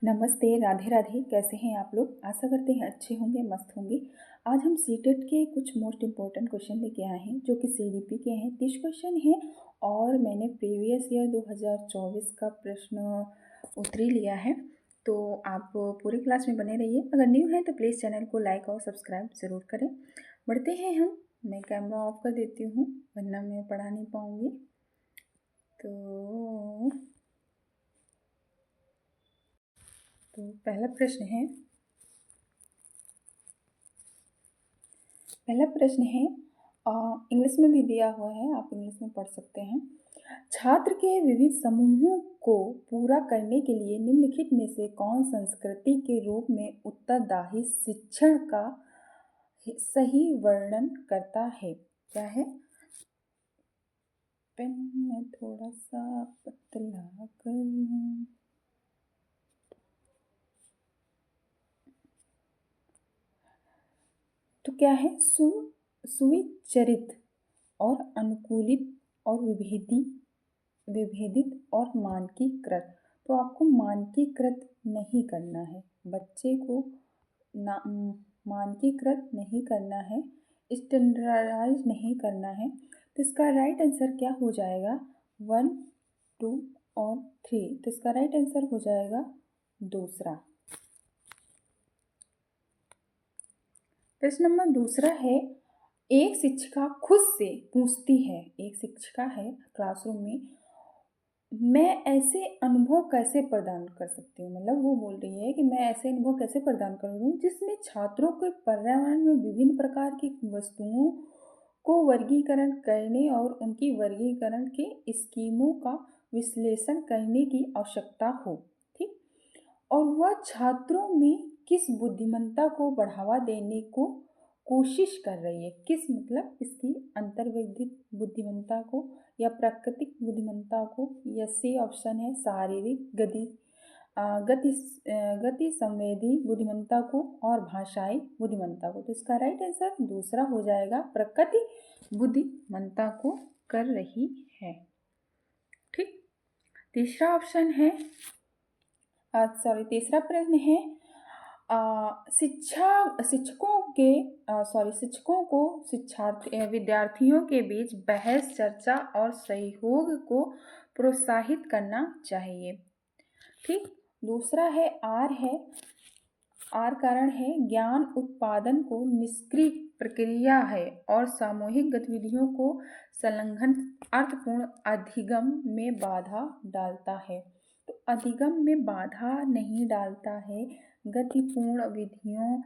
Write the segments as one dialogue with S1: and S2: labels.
S1: नमस्ते, राधे राधे। कैसे हैं आप लोग? आशा करते हैं अच्छे होंगे, मस्त होंगे। आज हम सीटेट के कुछ मोस्ट इम्पोर्टेंट क्वेश्चन लेके आए हैं जो कि सीडीपी के हैं। 30 क्वेश्चन हैं और मैंने प्रीवियस ईयर 2024 का प्रश्न उत्तरी लिया है। तो आप पूरी क्लास में बने रहिए। अगर न्यू है तो प्लीज़ चैनल को लाइक और सब्सक्राइब ज़रूर करें। बढ़ते हैं हम। मैं कैमरा ऑफ कर देती हूँ वरना मैं पढ़ा नहीं पाऊँगी। तो पहला प्रश्न है इंग्लिश में भी दिया हुआ है, आप इंग्लिश में पढ़ सकते हैं। छात्र के विविध समूहों को पूरा करने के लिए निम्नलिखित में से कौन संस्कृति के रूप में उत्तरदायी शिक्षण का सही वर्णन करता है? क्या है? पेन में थोड़ा सा पतला कर लूं। तो क्या है? सुविचरित और अनुकूलित और विभेदित और मानकीकृत। तो आपको मानकीकृत नहीं करना है, बच्चे को मानकीकृत नहीं करना है, स्टैंडर्डाइज नहीं करना है। तो इसका राइट आंसर क्या हो जाएगा? 1, 2 और 3। तो इसका राइट आंसर हो जाएगा दूसरा। प्रश्न नंबर दूसरा है, एक शिक्षिका खुद से पूछती है, एक शिक्षिका है क्लासरूम में, मैं ऐसे अनुभव कैसे प्रदान कर सकती हूँ। मतलब वो बोल रही है कि मैं ऐसे अनुभव कैसे प्रदान करूँ जिसमें छात्रों के पर्यावरण में विभिन्न प्रकार की वस्तुओं को वर्गीकरण करने और उनकी वर्गीकरण के स्कीमों का विश्लेषण करने की आवश्यकता हो। ठीक, और वह छात्रों में किस बुद्धिमत्ता को बढ़ावा देने को कोशिश कर रही है। किस मतलब इसकी अंतर्विधित बुद्धिमत्ता को या प्राकृतिक बुद्धिमत्ता को। या सी ऑप्शन है शारीरिक गति संवेदी बुद्धिमत्ता को और भाषाई बुद्धिमत्ता को। तो इसका राइट आंसर दूसरा हो जाएगा, प्रकृति बुद्धिमत्ता को कर रही है। ठीक, तीसरा ऑप्शन है तीसरा प्रश्न है, शिक्षकों को विद्यार्थियों के बीच बहस चर्चा और सहयोग को प्रोत्साहित करना चाहिए। ठीक, दूसरा है आर कारण है, ज्ञान उत्पादन को निष्क्रिय प्रक्रिया है और सामूहिक गतिविधियों को संलग्न अर्थपूर्ण अधिगम में बाधा डालता है। तो अधिगम में बाधा नहीं डालता है, गतिपूर्ण विधियों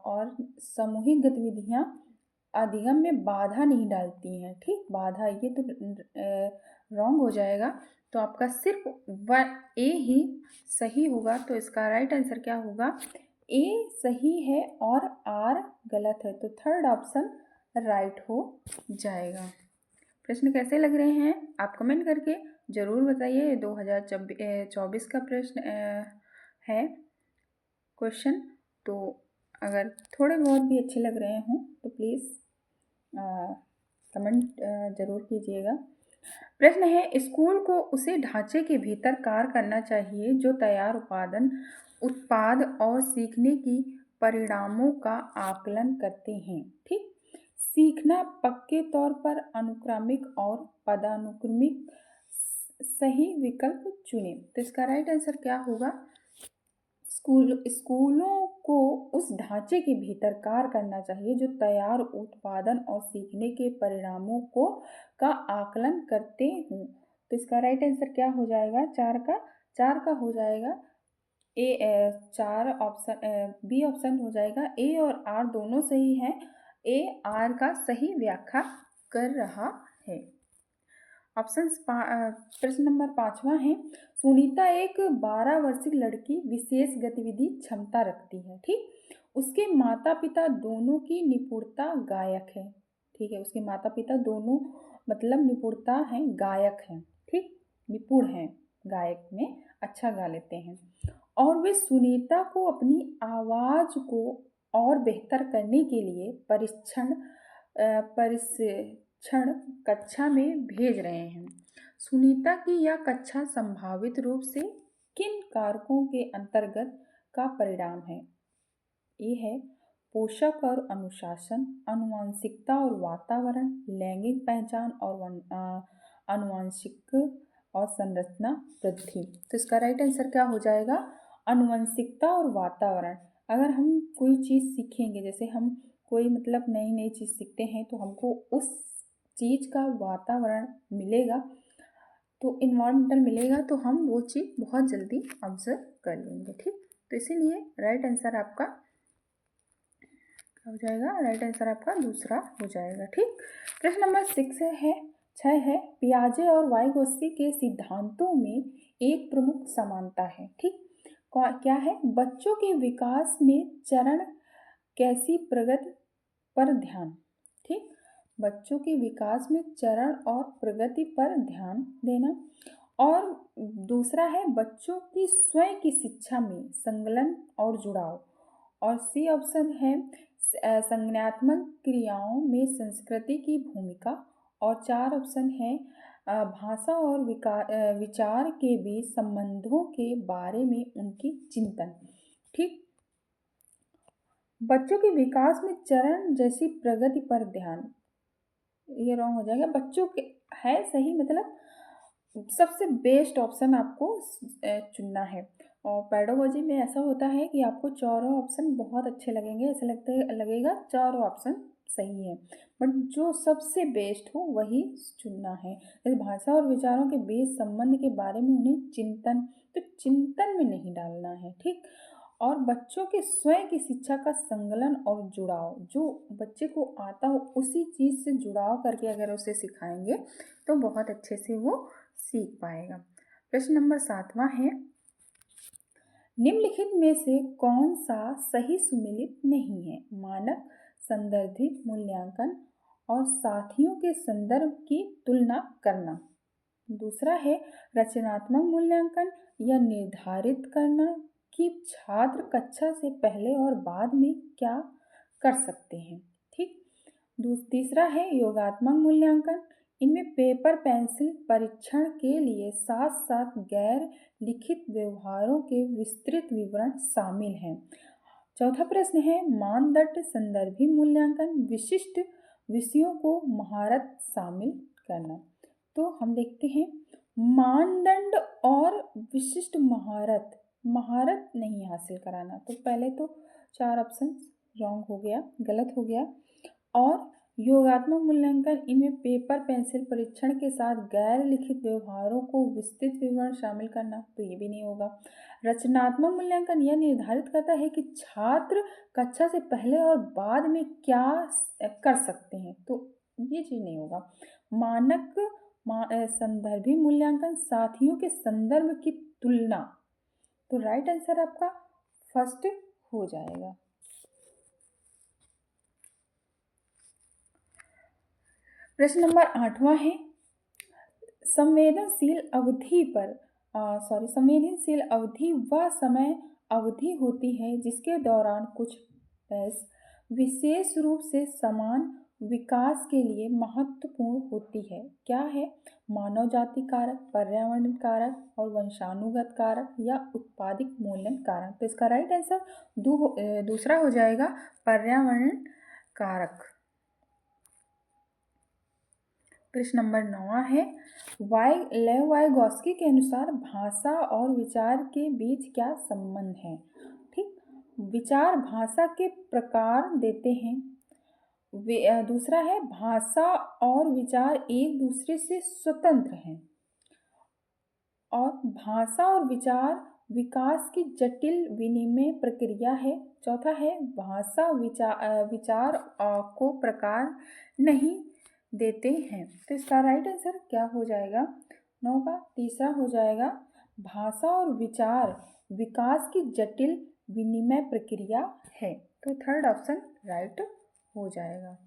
S1: और सामूहिक गतिविधियां अधिगम में बाधा नहीं डालती हैं। ठीक, बाधा ये तो रॉन्ग हो जाएगा। तो आपका सिर्फ ए ही सही होगा। तो इसका राइट आंसर क्या होगा? ए सही है और आर गलत है। तो थर्ड ऑप्शन राइट हो जाएगा। प्रश्न कैसे लग रहे हैं आप कमेंट करके ज़रूर बताइए। 2024 का प्रश्न है क्वेश्चन। तो अगर थोड़े बहुत भी अच्छे लग रहे हों तो प्लीज़ कमेंट ज़रूर कीजिएगा। प्रश्न है, स्कूल को उसे ढांचे के भीतर कार्य करना चाहिए जो तैयार उत्पाद और सीखने की परिणामों का आकलन करते हैं। ठीक, सीखना पक्के तौर पर अनुक्रमिक और पदानुक्रमिक सही विकल्प चुने। तो इसका राइट आंसर क्या होगा? स्कूलों को उस ढांचे के भीतर कार्य करना चाहिए जो तैयार उत्पादन और सीखने के परिणामों का आकलन करते हों। तो इसका राइट आंसर क्या हो जाएगा? चार का हो जाएगा बी ऑप्शन हो जाएगा। ए और आर दोनों सही हैं। ए आर का सही व्याख्या कर रहा है। प्रश्न नंबर 5वां है, सुनीता एक 12 वर्षीय लड़की विशेष गतिविधि क्षमता रखती है। ठीक, उसके माता पिता दोनों की निपुणता गायक है। ठीक है, उसके माता पिता दोनों मतलब निपुणता हैं, गायक हैं। ठीक, निपुण हैं, गायक में अच्छा गा लेते हैं। और वे सुनीता को अपनी आवाज़ को और बेहतर करने के लिए प्रशिक्षण कक्षा में भेज रहे हैं। सुनीता की यह कक्षा संभावित रूप से किन कारकों के अंतर्गत का परिणाम है? ये है पोषक और अनुशासन, आनुवंशिकता और वातावरण, लैंगिक पहचान और आनुवंशिक और संरचना वृद्धि। तो इसका राइट आंसर क्या हो जाएगा? आनुवंशिकता और वातावरण। अगर हम कोई चीज़ सीखेंगे, जैसे हम कोई मतलब नई नई चीज़ सीखते हैं, तो हमको उस चीज़ का वातावरण मिलेगा, तो इन्वायरमेंटल मिलेगा, तो हम वो चीज़ बहुत जल्दी ऑब्जर्व कर लेंगे। ठीक, तो इसीलिए राइट आंसर आपका हो जाएगा, राइट आंसर आपका दूसरा हो जाएगा। ठीक, प्रश्न नंबर 6 है पियाजे और वाइगोत्स्की के सिद्धांतों में एक प्रमुख समानता है। ठीक, क्या है? बच्चों के विकास में चरण कैसी प्रगति पर ध्यान। ठीक, बच्चों के विकास में चरण और प्रगति पर ध्यान देना। और दूसरा है बच्चों की स्वयं की शिक्षा में संलग्न और जुड़ाव। और सी ऑप्शन है संज्ञानात्मक क्रियाओं में संस्कृति की भूमिका। और 4 ऑप्शन है भाषा और विचार के बीच संबंधों के बारे में उनकी चिंतन। ठीक, बच्चों के विकास में चरण जैसी प्रगति पर ध्यान, ये रॉन्ग हो जाएगा। बच्चों के है सही, मतलब सबसे बेस्ट ऑप्शन आपको चुनना है। और पेडागोजी में ऐसा होता है कि आपको चारों ऑप्शन बहुत अच्छे लगेंगे, ऐसा लगेगा चारों ऑप्शन सही है, बट जो सबसे बेस्ट हो वही चुनना है। जैसे भाषा और विचारों के बीच संबंध के बारे में उन्हें चिंतन, तो चिंतन में नहीं डालना है। ठीक, और बच्चों के स्वयं की शिक्षा का संलग्न और जुड़ाव, जो बच्चे को आता हो उसी चीज़ से जुड़ाव करके अगर उसे सिखाएंगे तो बहुत अच्छे से वो सीख पाएगा। प्रश्न नंबर 7वां है निम्नलिखित में से कौन सा सही सुमेलित नहीं है? मानक, संदर्भित मूल्यांकन और साथियों के संदर्भ की तुलना करना। दूसरा है रचनात्मक मूल्यांकन या निर्धारित करना कि छात्र कक्षा से पहले और बाद में क्या कर सकते हैं। ठीक, तीसरा है योगात्मक मूल्यांकन, इनमें पेपर पेंसिल परीक्षण के लिए साथ साथ गैर लिखित व्यवहारों के विस्तृत विवरण शामिल हैं। चौथा प्रश्न है मानदंड संदर्भी मूल्यांकन, विशिष्ट विषयों को महारत शामिल करना। तो हम देखते हैं मानदंड और विशिष्ट महारत, महारत नहीं हासिल कराना, तो पहले तो 4 ऑप्शन रॉन्ग हो गया, गलत हो गया। और योगात्मक मूल्यांकन, इनमें पेपर पेंसिल परीक्षण के साथ गैर लिखित व्यवहारों को विस्तृत विवरण शामिल करना, तो ये भी नहीं होगा। रचनात्मक मूल्यांकन यह निर्धारित करता है कि छात्र कक्षा से पहले और बाद में क्या कर सकते हैं, तो ये चीज़ नहीं होगा। मानक संदर्भी मूल्यांकन, साथियों के संदर्भ की तुलना, तो राइट आंसर आपका फर्स्ट हो जाएगा। प्रश्न नंबर 8वां है संवेदनशील अवधि वह समय अवधि होती है जिसके दौरान कुछ विशेष रूप से समान विकास के लिए महत्वपूर्ण होती है। क्या है? मानव जाति कारक, पर्यावरण कारक और वंशानुगत कारक या उत्पादिक मूल्यन कारक। तो इसका राइट आंसर दूसरा हो जाएगा पर्यावरण कारक। प्रश्न नंबर 9 है लेव वाइगोत्स्की के अनुसार भाषा और विचार के बीच क्या संबंध है? ठीक, विचार भाषा के प्रकार देते हैं। दूसरा है भाषा और विचार एक दूसरे से स्वतंत्र हैं। और भाषा और विचार विकास की जटिल विनिमय प्रक्रिया है। चौथा है भाषा विचार को प्रकार नहीं देते हैं। तो इसका राइट आंसर क्या हो जाएगा? 9 का तीसरा हो जाएगा भाषा और विचार विकास की जटिल विनिमय प्रक्रिया है। तो थर्ड ऑप्शन राइट हो जाएगा।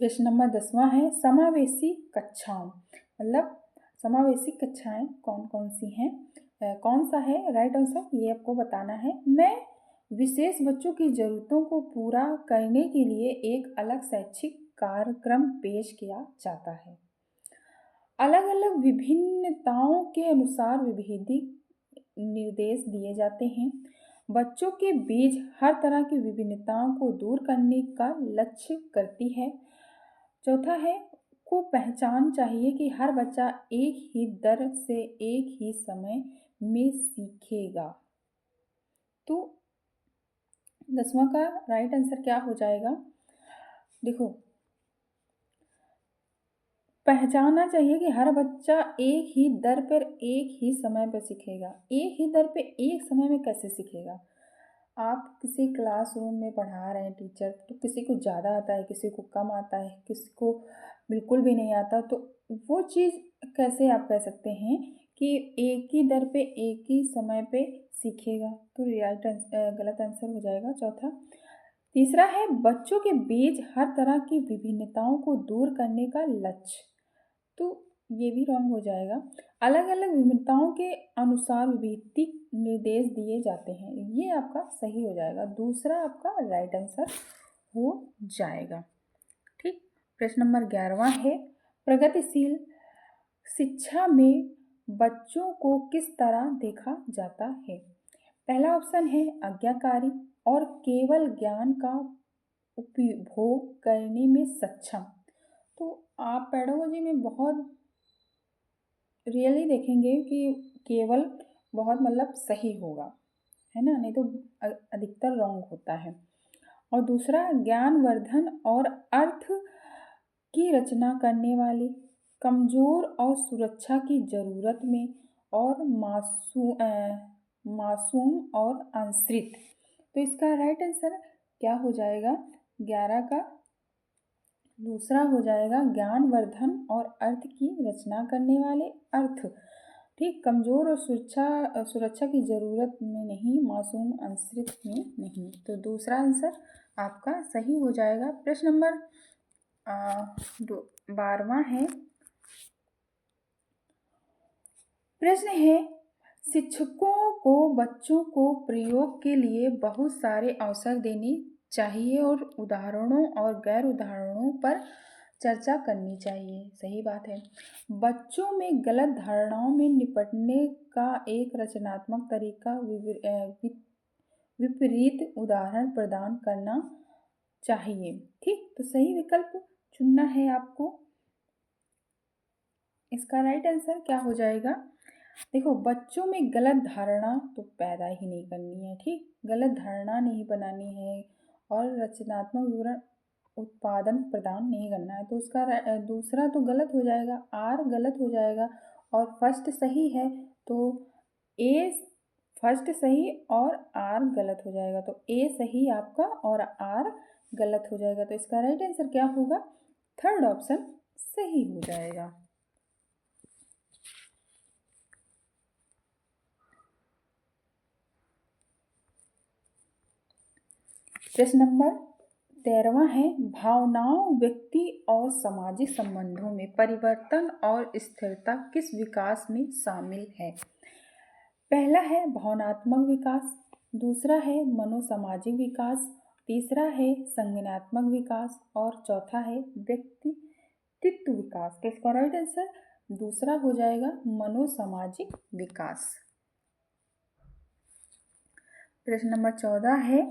S1: प्रश्न नंबर 10वां है समावेशी कक्षाओं, मतलब समावेशी कक्षाएं कौन कौन सी हैं, कौन सा है राइट आंसर, ये आपको बताना है। मैं विशेष बच्चों की ज़रूरतों को पूरा करने के लिए एक अलग शैक्षिक कार्यक्रम पेश किया जाता है। अलग अलग विभिन्नताओं के अनुसार विभेदिक निर्देश दिए जाते हैं। बच्चों के बीच हर तरह की विभिन्नताओं को दूर करने का लक्ष्य करती है। चौथा है को पहचान चाहिए कि हर बच्चा एक ही दर से एक ही समय में सीखेगा। तो 10वां का राइट आंसर क्या हो जाएगा? देखो, पहचानना चाहिए कि हर बच्चा एक ही दर पर एक ही समय पर सीखेगा। एक ही दर पे एक समय में कैसे सीखेगा? आप किसी क्लासरूम में पढ़ा रहे हैं टीचर, तो किसी को ज़्यादा आता है, किसी को कम आता है, किसी को बिल्कुल भी नहीं आता, तो वो चीज़ कैसे आप कह सकते हैं कि एक ही दर पे एक ही समय पे सीखेगा? तो गलत आंसर हो जाएगा चौथा। तीसरा है बच्चों के बीच हर तरह की विभिन्नताओं को दूर करने का लक्ष्य। तो ये भी रॉन्ग हो जाएगा। अलग अलग विभिन्नताओं के अनुसार विभिन्न निर्देश दिए जाते हैं, ये आपका सही हो जाएगा। दूसरा आपका राइट आंसर हो जाएगा। ठीक। प्रश्न नंबर 11वां है प्रगतिशील शिक्षा में बच्चों को किस तरह देखा जाता है? पहला ऑप्शन है आज्ञाकारी और केवल ज्ञान का उपभोग करने में सक्षम। तो आप पेडागोजी में बहुत रियली देखेंगे कि केवल बहुत मतलब सही होगा, है ना, नहीं तो अधिकतर रॉन्ग होता है। और दूसरा ज्ञानवर्धन और अर्थ की रचना करने वाली, कमजोर और सुरक्षा की जरूरत में, और मासूम और आंसरित। तो इसका राइट आंसर क्या हो जाएगा? 11 का दूसरा हो जाएगा ज्ञानवर्धन और अर्थ की रचना करने वाले, अर्थ। ठीक, कमजोर और सुरक्षा की जरूरत में नहीं, मासूम आंसरित में नहीं। तो दूसरा आंसर आपका सही हो जाएगा। प्रश्न नंबर 12वां है। प्रश्न है शिक्षकों को बच्चों को प्रयोग के लिए बहुत सारे अवसर देने चाहिए और उदाहरणों और गैर उदाहरणों पर चर्चा करनी चाहिए। सही बात है। बच्चों में गलत धारणाओं में निपटने का एक रचनात्मक तरीका विपरीत उदाहरण प्रदान करना चाहिए। ठीक, तो सही विकल्प चुनना है आपको। इसका राइट आंसर क्या हो जाएगा? देखो, बच्चों में गलत धारणा तो पैदा ही नहीं करनी है। ठीक, गलत धारणा नहीं बनानी है और रचनात्मक विवरण उत्पादन प्रदान नहीं करना है। तो उसका दूसरा तो गलत हो जाएगा, आर गलत हो जाएगा और फर्स्ट सही है। तो ए फर्स्ट सही और आर गलत हो जाएगा। तो ए सही आपका और आर गलत हो जाएगा। तो इसका राइट आंसर क्या होगा? थर्ड ऑप्शन सही हो जाएगा। प्रश्न नंबर 13वां है भावनाओं, व्यक्ति और सामाजिक संबंधों में परिवर्तन और स्थिरता किस विकास में शामिल है? पहला है भावनात्मक विकास, दूसरा है मनोसामाजिक विकास, तीसरा है संज्ञानात्मक विकास और चौथा है व्यक्तित्व विकास। तो इसका राइट आंसर दूसरा हो जाएगा, मनोसामाजिक विकास। प्रश्न नंबर 14 है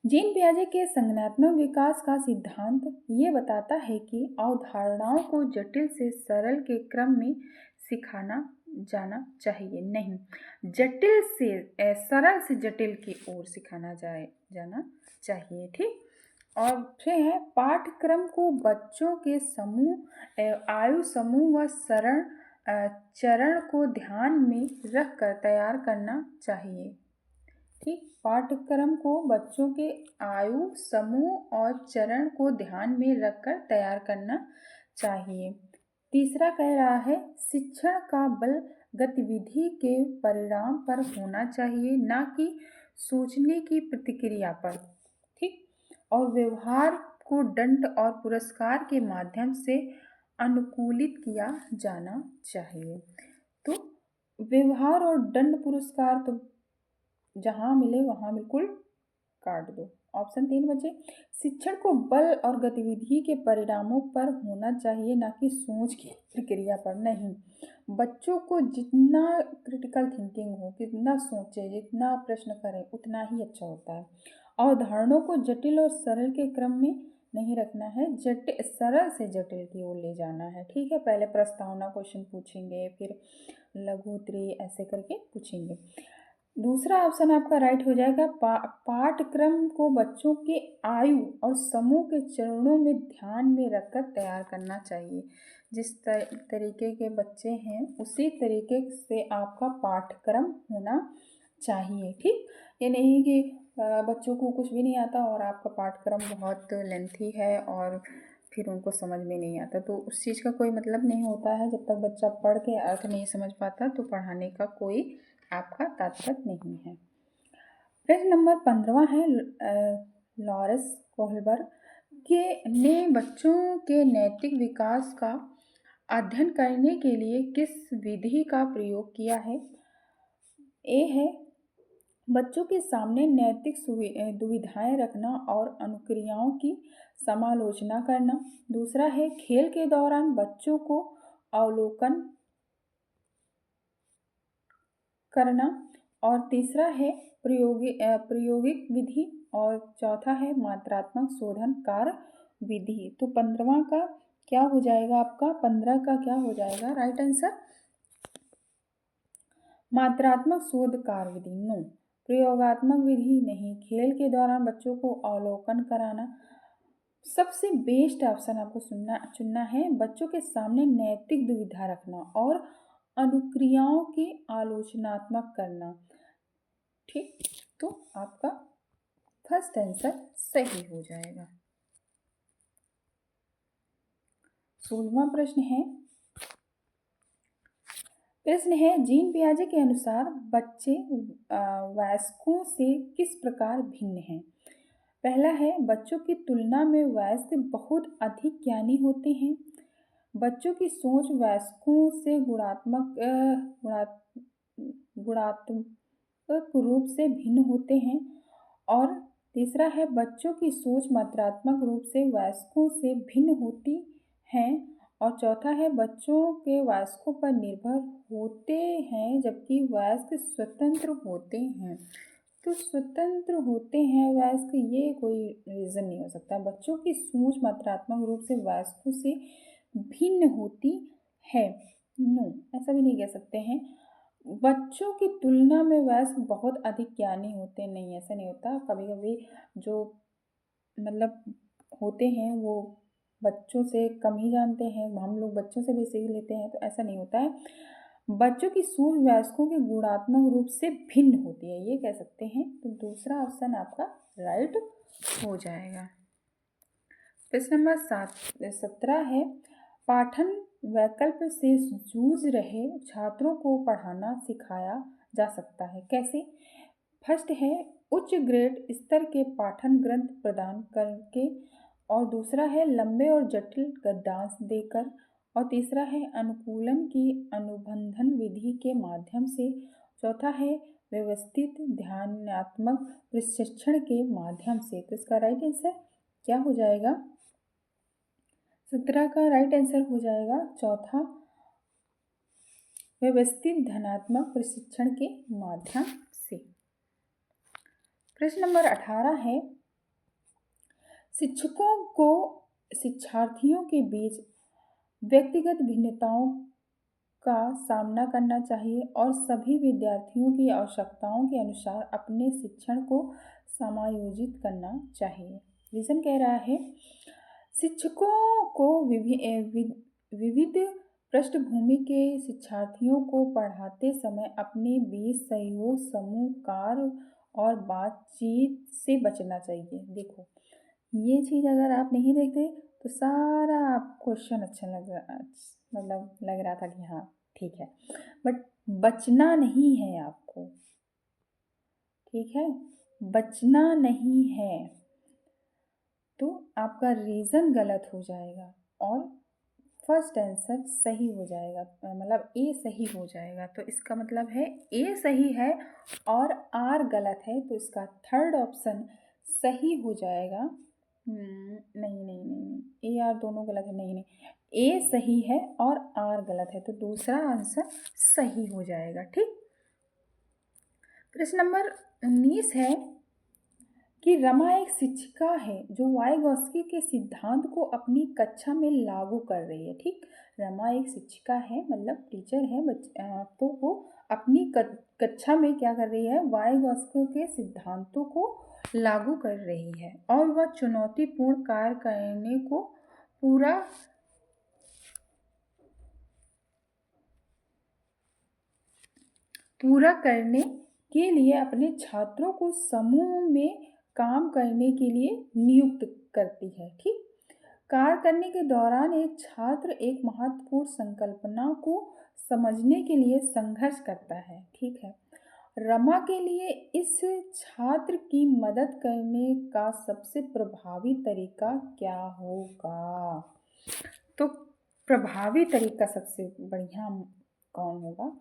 S1: जीन पियाजे के संज्ञानात्मक विकास का सिद्धांत ये बताता है कि अवधारणाओं को जटिल से सरल के क्रम में सिखाना जाना चाहिए। नहीं, जटिल से सरल से जटिल की ओर सिखाना जाना चाहिए। ठीक, और फिर है पाठ्यक्रम को बच्चों के आयु समूह व चरण को ध्यान में रखकर तैयार करना चाहिए। ठीक, पाठ्यक्रम को बच्चों के आयु समूह और चरण को ध्यान में रखकर तैयार करना चाहिए। तीसरा कह रहा है शिक्षण का बल गतिविधि के परिणाम पर होना चाहिए, ना कि सोचने की प्रतिक्रिया पर। ठीक, और व्यवहार को दंड और पुरस्कार के माध्यम से अनुकूलित किया जाना चाहिए। तो व्यवहार और दंड पुरस्कार तो जहाँ मिले वहाँ बिल्कुल काट दो। ऑप्शन 3 बचे। शिक्षण को बल और गतिविधि के परिणामों पर होना चाहिए, ना कि सोच की प्रक्रिया पर। नहीं, बच्चों को जितना क्रिटिकल थिंकिंग हो, जितना सोचे, जितना प्रश्न करें, उतना ही अच्छा होता है। अवधारणाओं को जटिल और सरल के क्रम में नहीं रखना है, जटिल सरल से जटिल की ओर ले जाना है। ठीक है, पहले प्रस्तावना क्वेश्चन पूछेंगे, फिर लघु उत्तरी, ऐसे करके पूछेंगे। दूसरा ऑप्शन आपका राइट हो जाएगा। पाठ्यक्रम को बच्चों के आयु और समूह के चरणों में ध्यान में रखकर तैयार करना चाहिए। जिस तरीके के बच्चे हैं उसी तरीके से आपका पाठ्यक्रम होना चाहिए। ठीक, ये नहीं कि बच्चों को कुछ भी नहीं आता और आपका पाठ्यक्रम बहुत लेंथी है और फिर उनको समझ में नहीं आता, तो उस चीज़ का कोई मतलब नहीं होता है। जब तक बच्चा पढ़ के अर्थ नहीं समझ पाता तो पढ़ाने का कोई आपका तात्पर्य नहीं है। प्रश्न नंबर 15 है, लॉरेंस कोहलबर्ग ने बच्चों के नैतिक विकास का अध्ययन करने के लिए किस विधि का प्रयोग किया है? ए है बच्चों के सामने नैतिक दुविधाएं रखना और अनुक्रियाओं की समालोचना करना। दूसरा है खेल के दौरान बच्चों को अवलोकन करना। और तीसरा है प्रायोगिक विधि। और चौथा है मात्रात्मक शोधन कार्य विधि। तो 15वां का क्या हो जाएगा आपका? 15 का क्या हो जाएगा राइट आंसर? मात्रात्मक शोध कार्य विधि नो, प्रयोगात्मक विधि नहीं, खेल के दौरान बच्चों को अवलोकन कराना। सबसे बेस्ट ऑप्शन आपको चुनना है बच्चों के सामने नैतिक दुविधा रखना और अनुक्रियाओं की आलोचनात्मक करना। ठीक, तो आपका फर्स्ट आंसर सही हो जाएगा। 16वां प्रश्न है जीन पियाजे के अनुसार बच्चे वयस्कों से किस प्रकार भिन्न हैं? पहला है बच्चों की तुलना में वयस्क बहुत अधिक ज्ञानी होते हैं। बच्चों की सोच वयस्कों से गुणात्मक रूप से भिन्न होते हैं। और तीसरा है बच्चों की सोच मात्रात्मक रूप से वयस्कों से भिन्न होती हैं। और चौथा है बच्चों के वयस्कों पर निर्भर होते हैं जबकि वयस्क स्वतंत्र होते हैं। तो स्वतंत्र होते हैं वयस्क, ये कोई रीज़न नहीं हो सकता। बच्चों की सोच मात्रात्मक रूप से वयस्कों से भिन्न होती है, नो, ऐसा भी नहीं कह सकते हैं। बच्चों की तुलना में वयस्क बहुत अधिक ज्ञानी होते नहीं, ऐसा नहीं होता। कभी कभी जो मतलब होते हैं वो बच्चों से कम ही जानते हैं, हम लोग बच्चों से भी सीख लेते हैं, तो ऐसा नहीं होता है। बच्चों की सोच वयस्कों के गुणात्मक रूप से भिन्न होती है, ये कह सकते हैं। तो दूसरा ऑप्शन आपका राइट हो जाएगा। प्रश्न नंबर 17 है पाठन वैकल्प से जूझ रहे छात्रों को पढ़ाना सिखाया जा सकता है, कैसे? फर्स्ट है उच्च ग्रेड स्तर के पाठन ग्रंथ प्रदान करके। और दूसरा है लंबे और जटिल गद्यांश देकर। और तीसरा है अनुकूलन की अनुबंधन विधि के माध्यम से। चौथा है व्यवस्थित ध्यानात्मक प्रशिक्षण के माध्यम से। तो इसका राइट आंसर क्या हो जाएगा? 17 का राइट आंसर हो जाएगा चौथा, व्यवस्थित ध्यानात्मक प्रशिक्षण के माध्यम से। प्रश्न नंबर 18 है शिक्षकों को शिक्षार्थियों के बीच व्यक्तिगत भिन्नताओं का सामना करना चाहिए और सभी विद्यार्थियों की आवश्यकताओं के अनुसार अपने शिक्षण को समायोजित करना चाहिए। रीजन कह रहा है शिक्षकों को विविध पृष्ठभूमि के शिक्षार्थियों को पढ़ाते समय अपने बीच सहयोग, समूह कार्य और बातचीत से बचना चाहिए। देखो, ये चीज़ अगर आप नहीं देखते तो सारा क्वेश्चन अच्छा लग रहा था कि हाँ ठीक है, बट बचना नहीं है आपको, ठीक है, बचना नहीं है, तो आपका रीज़न गलत हो जाएगा और फर्स्ट आंसर सही हो जाएगा, मतलब ए सही हो जाएगा। तो इसका मतलब है ए सही है और आर गलत है, तो इसका थर्ड ऑप्शन सही हो जाएगा। नहीं नहीं नहीं नहीं, ए आर दोनों गलत है, नहीं नहीं, ए सही है और आर गलत है, तो दूसरा आंसर सही हो जाएगा। ठीक। प्रश्न नंबर 19 है कि रमा एक शिक्षिका है जो वाइगॉस्की के सिद्धांत को अपनी कक्षा में लागू कर रही है। ठीक। रमा एक शिक्षिका है, मतलब टीचर है, तो वो अपनी कक्षा में क्या कर रही है, वाइगॉस्की के सिद्धांतों को लागू कर रही है और वह चुनौतीपूर्ण कार्य करने को पूरा करने के लिए अपने छात्रों को समूह में काम करने के लिए नियुक्त करती है। ठीक। कार्य करने के दौरान एक छात्र एक महत्वपूर्ण संकल्पना को समझने के लिए संघर्ष करता है। ठीक है। रमा के लिए इस छात्र की मदद करने का सबसे प्रभावी तरीका क्या होगा? तो प्रभावी तरीका सबसे बढ़िया कौन होगा?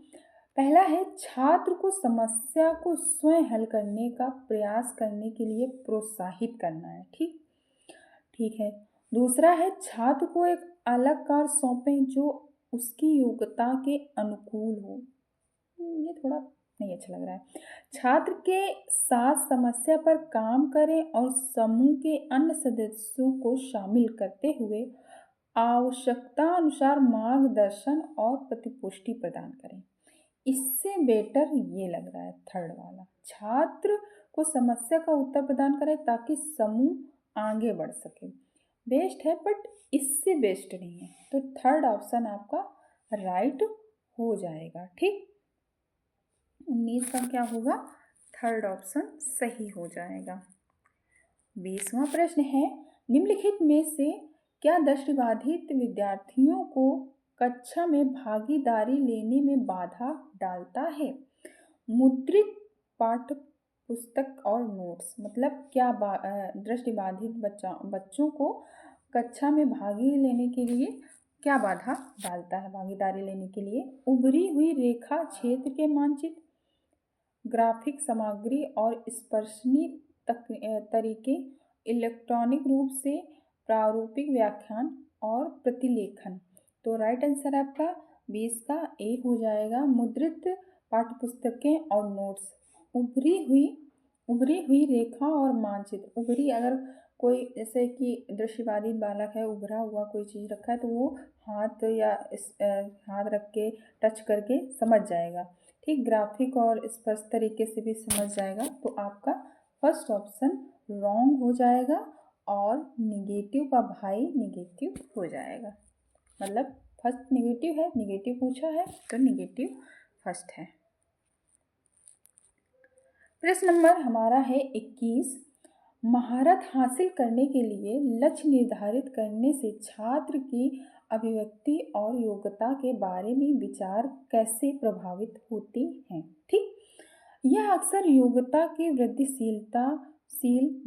S1: पहला है छात्र को समस्या को स्वयं हल करने का प्रयास करने के लिए प्रोत्साहित करना है। ठीक। ठीक है। दूसरा है छात्र को एक अलग कार्य सौंपें जो उसकी योग्यता के अनुकूल हो। ये थोड़ा नहीं अच्छा लग रहा है। छात्र के साथ समस्या पर काम करें और समूह के अन्य सदस्यों को शामिल करते हुए आवश्यकता अनुसार मार्गदर्शन और प्रतिपुष्टि प्रदान करें। इससे बेटर ये लग रहा है थर्ड वाला, छात्र को समस्या का उत्तर प्रदान करें ताकि समूह आगे बढ़ सके। बेस्ट है बट इससे बेस्ट नहीं है, तो थर्ड ऑप्शन आपका राइट हो जाएगा। ठीक। 19 का क्या होगा? थर्ड ऑप्शन सही हो जाएगा। 20वां प्रश्न है निम्नलिखित में से क्या दृष्टिबाधित विद्यार्थियों को कक्षा में भागीदारी लेने में बाधा डालता है? मुद्रित पाठ्य पुस्तक और नोट्स, मतलब क्या दृष्टिबाधित बच्चों को कक्षा में भागी लेने के लिए क्या बाधा डालता है भागीदारी लेने के लिए? उभरी हुई रेखा क्षेत्र के मानचित्र, ग्राफिक सामग्री और स्पर्शनीय तरीके, इलेक्ट्रॉनिक रूप से प्रारूपिक व्याख्यान और प्रतिलेखन। तो राइट आंसर आपका 20 का ए हो जाएगा, मुद्रित पाठ्यपुस्तकें और नोट्स। उभरी हुई रेखा और मानचित्र। उभरी, अगर कोई जैसे कि दृष्टिबाधित बालक है, उभरा हुआ कोई चीज़ रखा है तो वो हाथ या हाथ रख के टच करके समझ जाएगा। ठीक। ग्राफिक और स्पष्ट तरीके से भी समझ जाएगा, तो आपका फर्स्ट ऑप्शन रॉन्ग हो जाएगा और निगेटिव का भाई निगेटिव हो जाएगा। मतलब फर्स्ट निगेटिव है, निगेटिव पूछा है तो निगेटिव फर्स्ट है। प्रश्न नंबर हमारा है 21। महारत हासिल करने के लिए लक्ष्य निर्धारित करने से छात्र की अभिव्यक्ति और योग्यता के बारे में विचार कैसे प्रभावित होती हैं? ठीक। यह अक्सर योग्यता की वृद्धिशील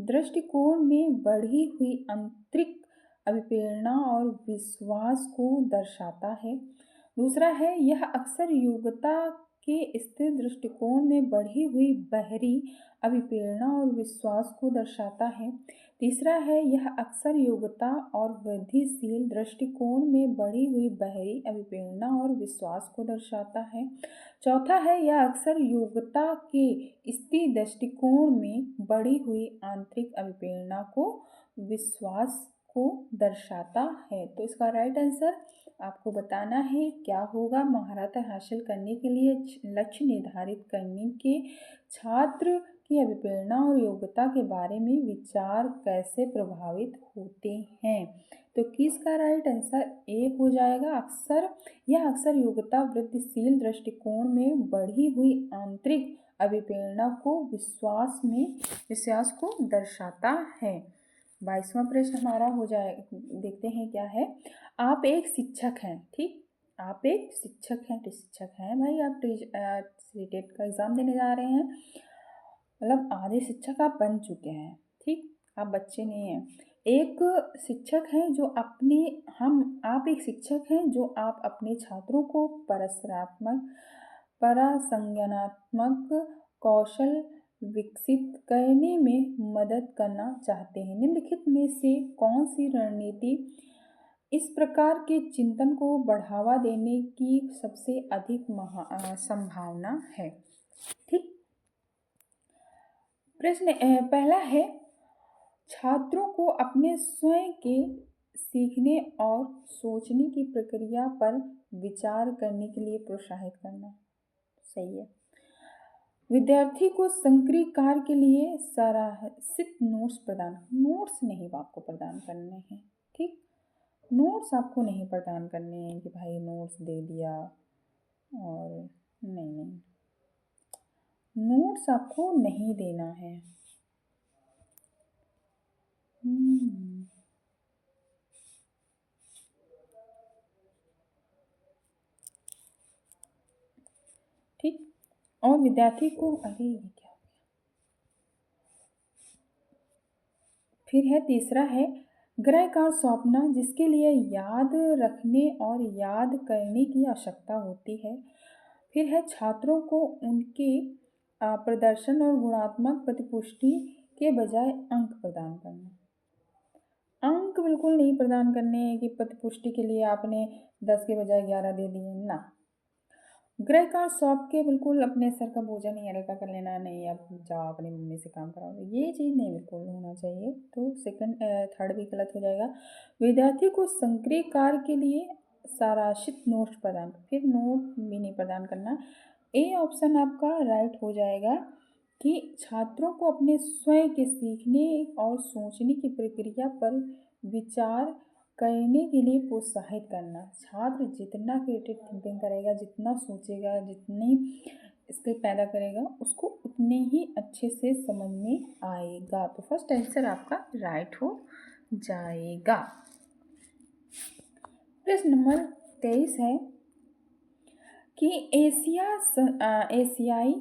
S1: दृष्टिकोण में बढ़ी हुई आंतरिक अभिप्रेरणा और विश्वास को दर्शाता है। दूसरा है यह अक्सर योग्यता के स्थिर दृष्टिकोण में बढ़ी हुई बाहरी अभिप्रेरणा और विश्वास को दर्शाता है। तीसरा है यह अक्सर योग्यता और वृद्धिशील दृष्टिकोण में बढ़ी हुई बाहरी अभिप्रेरणा और विश्वास को दर्शाता है। चौथा है यह अक्सर योग्यता के स्थिर दृष्टिकोण में बढ़ी हुई आंतरिक अभिप्रेरणा को विश्वास को दर्शाता है। तो इसका राइट आंसर आपको बताना है क्या होगा। महारत हासिल करने के लिए लक्ष्य निर्धारित करने के छात्र की अभिप्रेरणा और योग्यता के बारे में विचार कैसे प्रभावित होते हैं? तो किसका राइट आंसर ए हो जाएगा। यह अक्सर योग्यता वृद्धिशील दृष्टिकोण में बढ़ी हुई आंतरिक अभिप्रेरणा को विश्वास को दर्शाता है। 22वां प्रश्न हमारा हो जाए, देखते हैं क्या है। आप एक शिक्षक हैं। ठीक। आप एक शिक्षक हैं भाई, आप सीटेट का एग्ज़ाम देने जा रहे हैं, मतलब आधे शिक्षक आप बन चुके हैं। ठीक। आप बच्चे नहीं हैं। एक शिक्षक हैं जो आप एक शिक्षक हैं जो आप अपने छात्रों को प्रसंज्ञानात्मक कौशल विकसित करने में मदद करना चाहते हैं। निम्नलिखित में से कौन सी रणनीति इस प्रकार के चिंतन को बढ़ावा देने की सबसे अधिक संभावना है? ठीक। प्रश्न पहला है, छात्रों को अपने स्वयं के सीखने और सोचने की प्रक्रिया पर विचार करने के लिए प्रोत्साहित करना। सही है। विद्यार्थी को सक्रिय कार्य के लिए सराहनीय नोट्स नहीं आपको प्रदान करने हैं। ठीक, नोट्स आपको नहीं प्रदान करने हैं कि भाई नोट्स दे दिया, और नहीं, नोट्स आपको नहीं देना है। ठीक, और विद्यार्थी को, अरे ये क्या हो गया, फिर है तीसरा है, गृह कार्य सौंपना जिसके लिए याद रखने और याद करने की आवश्यकता होती है। फिर है छात्रों को उनके प्रदर्शन और गुणात्मक प्रतिपुष्टि के बजाय अंक प्रदान करना। अंक बिल्कुल नहीं प्रदान करने हैं कि प्रतिपुष्टि के लिए आपने 10 के बजाय 11 दे दिए ना। गृह कार्य सौंप के बिल्कुल अपने सर का बोझा नहीं हल्का कर लेना, नहीं अब जाओ अपनी मम्मी से काम कराओ, ये चीज़ नहीं बिल्कुल होना चाहिए। तो थर्ड भी गलत हो जाएगा। विद्यार्थी को सक्रिय कार्य के लिए सारांशित नोट्स प्रदान, फिर नोट भी नहीं प्रदान करना। ए ऑप्शन आपका राइट हो जाएगा कि छात्रों को अपने स्वयं के सीखने और सोचने की प्रक्रिया पर विचार करने के लिए प्रोत्साहित करना। छात्र जितना क्रिएटिव थिंकिंग करेगा, जितना सोचेगा, जितनी स्किल पैदा करेगा, उसको उतने ही अच्छे से समझ में आएगा। तो फर्स्ट आंसर आपका राइट हो जाएगा। प्रश्न नंबर 23 है कि एशियाई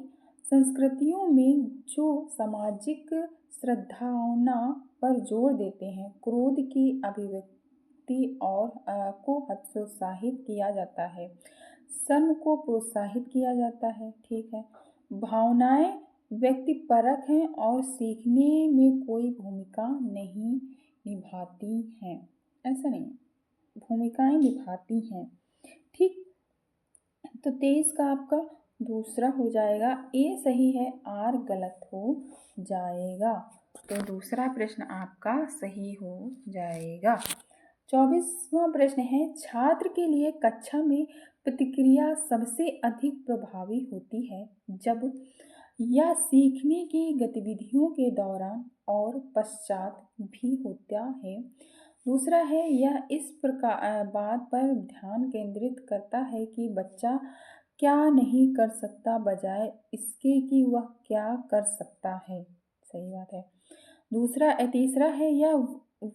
S1: संस्कृतियों में जो सामाजिक सद्भावना पर जोर देते हैं, क्रोध की अभिव्यक्ति और को हतोत्साहित किया जाता है, शर्म को प्रोत्साहित किया जाता है। ठीक है। भावनाएं व्यक्तिपरक हैं और सीखने में कोई भूमिका नहीं निभाती हैं। ऐसा नहीं, भूमिकाएं निभाती हैं। ठीक, तो 23 का आपका दूसरा हो जाएगा। ए सही है, आर गलत हो जाएगा। तो दूसरा प्रश्न आपका सही हो जाएगा। 24वां प्रश्न है, छात्र के लिए कक्षा में प्रतिक्रिया सबसे अधिक प्रभावी होती है जब यह सीखने की गतिविधियों के दौरान और पश्चात भी होता है। दूसरा है, यह इस प्रकार बात पर ध्यान केंद्रित करता है कि बच्चा क्या नहीं कर सकता बजाय इसके कि वह क्या कर सकता है। सही बात है। तीसरा है, यह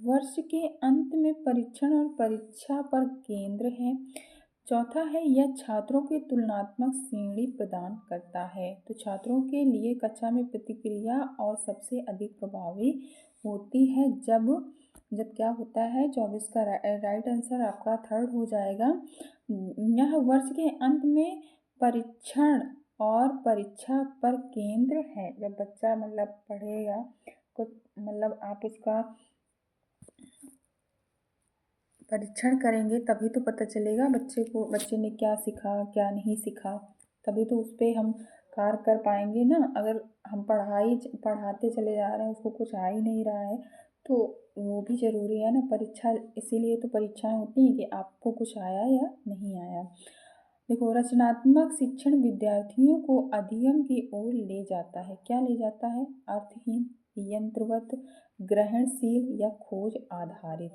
S1: वर्ष के अंत में परीक्षण और परीक्षा पर केंद्र है। चौथा है, यह छात्रों की तुलनात्मक श्रेणी प्रदान करता है। तो छात्रों के लिए कक्षा में प्रतिक्रिया और सबसे अधिक प्रभावी होती है जब क्या होता है। 24 का राइट आंसर आपका थर्ड हो जाएगा। यह वर्ष के अंत में परीक्षण और परीक्षा पर केंद्र है। जब बच्चा पढ़ेगा, कुछ आप उसका परीक्षण करेंगे तभी तो पता चलेगा बच्चे ने क्या सीखा क्या नहीं सीखा, तभी तो उस पर हम कार्य कर पाएंगे ना। अगर हम पढ़ाते चले जा रहे हैं, उसको कुछ आ ही नहीं रहा है, तो वो भी ज़रूरी है ना। परीक्षा, इसीलिए तो परीक्षाएं होती हैं कि आपको कुछ आया या नहीं आया। देखो, रचनात्मक शिक्षण विद्यार्थियों को अध्ययन की ओर ले जाता है। क्या ले जाता है? अर्थहीन, यंत्रवत, ग्रहणशील या खोज आधारित।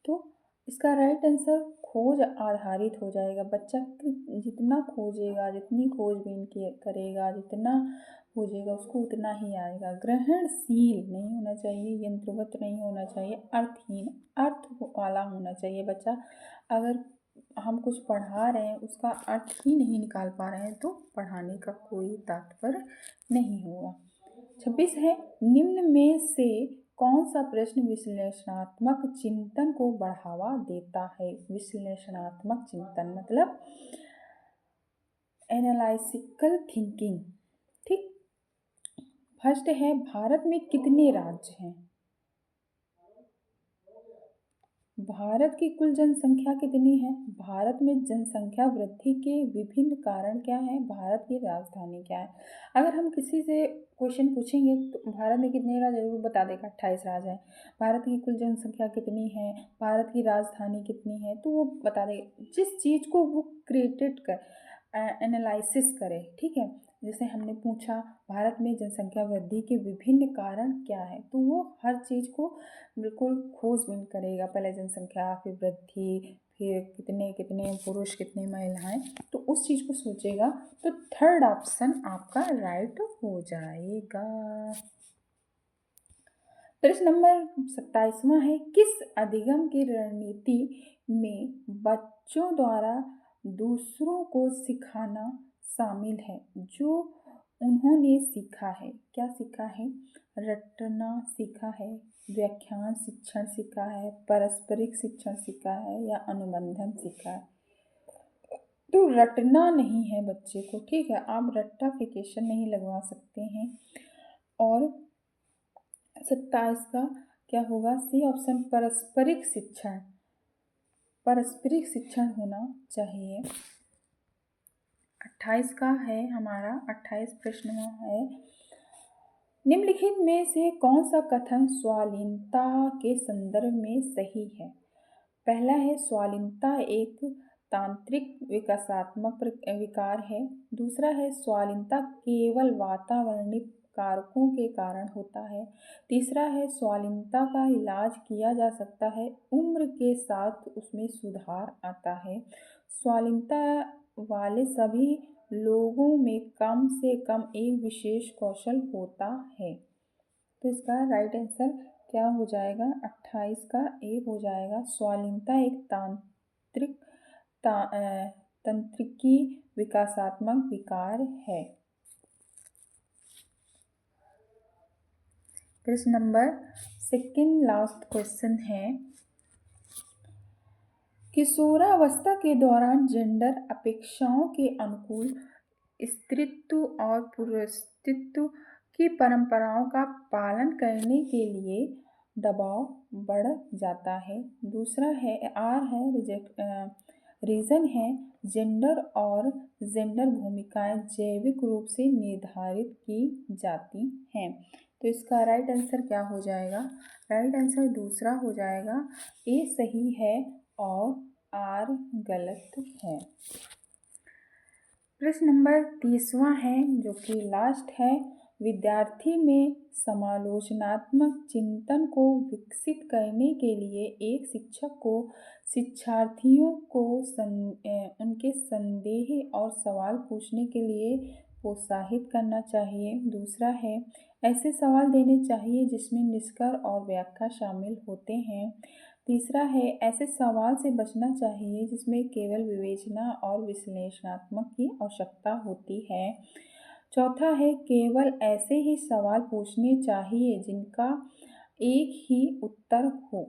S1: तो इसका राइट आंसर खोज आधारित हो जाएगा। बच्चा जितना खोजेगा, जितनी खोजबीन करेगा, जितना खोजेगा, उसको उतना ही आएगा। ग्रहणशील नहीं होना चाहिए, यंत्रवत नहीं होना चाहिए, अर्थहीन, अर्थ वाला होना चाहिए बच्चा। अगर हम कुछ पढ़ा रहे हैं, उसका अर्थ ही नहीं निकाल पा रहे हैं, तो पढ़ाने का कोई तात्पर्य नहीं होगा। 26 है, निम्न में से कौन सा प्रश्न विश्लेषणात्मक चिंतन को बढ़ावा देता है? विश्लेषणात्मक चिंतन मतलब एनालिटिकल थिंकिंग। ठीक, फर्स्ट है, भारत में कितने राज्य हैं? भारत की कुल जनसंख्या कितनी है? भारत में जनसंख्या वृद्धि के विभिन्न कारण क्या हैं? भारत की राजधानी क्या है? अगर हम किसी से क्वेश्चन पूछेंगे तो भारत में कितने राज्य, जरूर बता देगा 28 राज्य हैं। भारत की कुल जनसंख्या कितनी है, भारत की राजधानी कितनी है, तो वो बता देगा। जिस चीज़ को वो क्रिएटेड कर एनालिसिस करे, ठीक है। जैसे हमने पूछा भारत में जनसंख्या वृद्धि के विभिन्न कारण क्या है, तो वो हर चीज़ को बिल्कुल खोजबीन करेगा। पहले जनसंख्या, फिर वृद्धि, फिर कितने कितने पुरुष, कितने महिलाएं, तो उस चीज़ को सोचेगा। तो थर्ड ऑप्शन आपका राइट हो जाएगा। प्रश्न नंबर 27वां है, किस अधिगम की रणनीति में बच्चों द्वारा दूसरों को सिखाना शामिल है? जो उन्होंने सीखा है, क्या सीखा है? रटना सीखा है, व्याख्यान शिक्षण सीखा है, पारस्परिक शिक्षण सीखा है, या अनुबंधन सीखा है? तो रटना नहीं है बच्चे को, ठीक है। आप रट्टाफिकेशन नहीं लगवा सकते हैं। और 27 का क्या होगा? सी ऑप्शन, पारस्परिक शिक्षण। पारस्परिक शिक्षण होना चाहिए। 28 का है हमारा, 28 प्रश्न है, निम्नलिखित में से कौन सा कथन स्वालीनता के संदर्भ में सही है? पहला है, स्वालीनता एक तांत्रिक विकासात्मक विकार है। दूसरा है, स्वालीनता केवल वातावरणीय कारकों के कारण होता है। तीसरा है, स्वालीनता का इलाज किया जा सकता है, उम्र के साथ उसमें सुधार आता है। स्वालीनता वाले सभी लोगों में कम से कम एक विशेष कौशल होता है। तो इसका राइट आंसर क्या हो जाएगा? 28 का ए हो जाएगा। स्वालीनता एक तंत्रिकी विकासात्मक विकार है। प्रश्न नंबर सेकंड लास्ट क्वेश्चन है, किशोरावस्था के दौरान जेंडर अपेक्षाओं के अनुकूल स्त्रीत्व और पुरुषत्व की परंपराओं का पालन करने के लिए दबाव बढ़ जाता है। दूसरा है, आर है, रीज़न है, जेंडर और जेंडर भूमिकाएं जैविक रूप से निर्धारित की जाती हैं। तो इसका राइट आंसर क्या हो जाएगा? राइट आंसर दूसरा हो जाएगा, ए सही है और आर गलत है। प्रश्न नंबर 30वां है, जो कि लास्ट है, विद्यार्थी में समालोचनात्मक चिंतन को विकसित करने के लिए एक शिक्षक को शिक्षार्थियों को उनके संदेह और सवाल पूछने के लिए प्रोत्साहित करना चाहिए। दूसरा है, ऐसे सवाल देने चाहिए जिसमें निष्कर्ष और व्याख्या शामिल होते हैं। तीसरा है, ऐसे सवाल से बचना चाहिए जिसमें केवल विवेचना और विश्लेषणात्मक की आवश्यकता होती है। चौथा है, केवल ऐसे ही सवाल पूछने चाहिए जिनका एक ही उत्तर हो।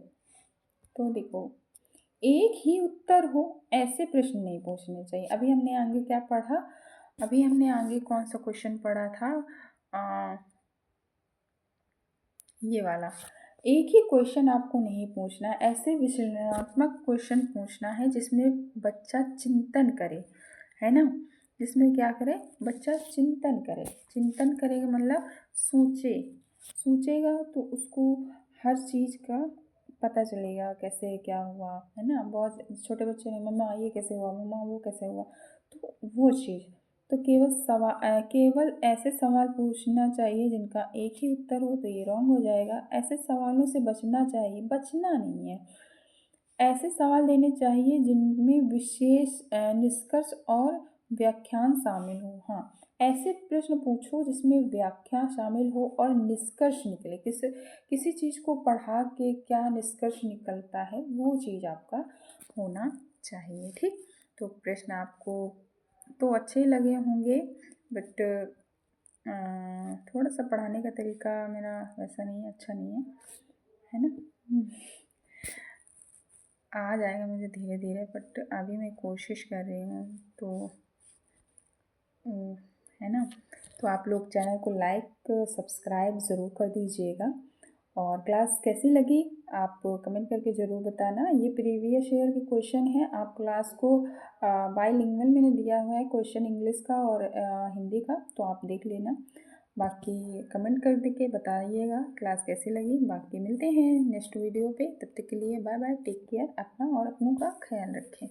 S1: तो देखो, एक ही उत्तर हो ऐसे प्रश्न नहीं पूछने चाहिए। अभी हमने आगे क्या पढ़ा? अभी हमने आगे कौन सा क्वेश्चन पढ़ा था? ये वाला। एक ही क्वेश्चन आपको नहीं पूछना है, ऐसे विश्लेषणात्मक क्वेश्चन पूछना है जिसमें बच्चा चिंतन करे, है ना। जिसमें क्या करे? बच्चा चिंतन करे। चिंतन करेगा मतलब सोचेगा तो उसको हर चीज़ का पता चलेगा, कैसे क्या हुआ, है ना। बहुत छोटे बच्चे ने मम्मा ये कैसे हुआ, मम्मा वो कैसे हुआ, तो वो चीज़। तो केवल ऐसे सवाल पूछना चाहिए जिनका एक ही उत्तर हो, तो ये रॉन्ग हो जाएगा। ऐसे सवालों से बचना चाहिए, बचना नहीं है। ऐसे सवाल देने चाहिए जिनमें विशेष निष्कर्ष और व्याख्यान शामिल हो। हाँ, ऐसे प्रश्न पूछो जिसमें व्याख्या शामिल हो और निष्कर्ष निकले। किसी चीज़ को पढ़ा के क्या निष्कर्ष निकलता है, वो चीज़ आपका होना चाहिए, ठीक। तो प्रश्न आपको तो अच्छे लगे होंगे, बट थोड़ा सा पढ़ाने का तरीका मेरा वैसा नहीं है, अच्छा नहीं है ना। आ जाएगा मुझे धीरे धीरे, बट अभी मैं कोशिश कर रही हूँ, तो है ना। तो आप लोग चैनल को लाइक सब्सक्राइब ज़रूर कर दीजिएगा। और क्लास कैसी लगी आप कमेंट करके ज़रूर बताना। ये प्रीवियस ईयर के क्वेश्चन हैं। आप क्लास को बाईलिंगुअल मैंने दिया हुआ है क्वेश्चन, इंग्लिश का और हिंदी का, तो आप देख लेना। बाकी कमेंट कर के बताइएगा क्लास कैसी लगी। बाकी मिलते हैं नेक्स्ट वीडियो पे, तब तक के लिए बाय बाय, टेक केयर, अपना और अपनों का ख्याल रखें।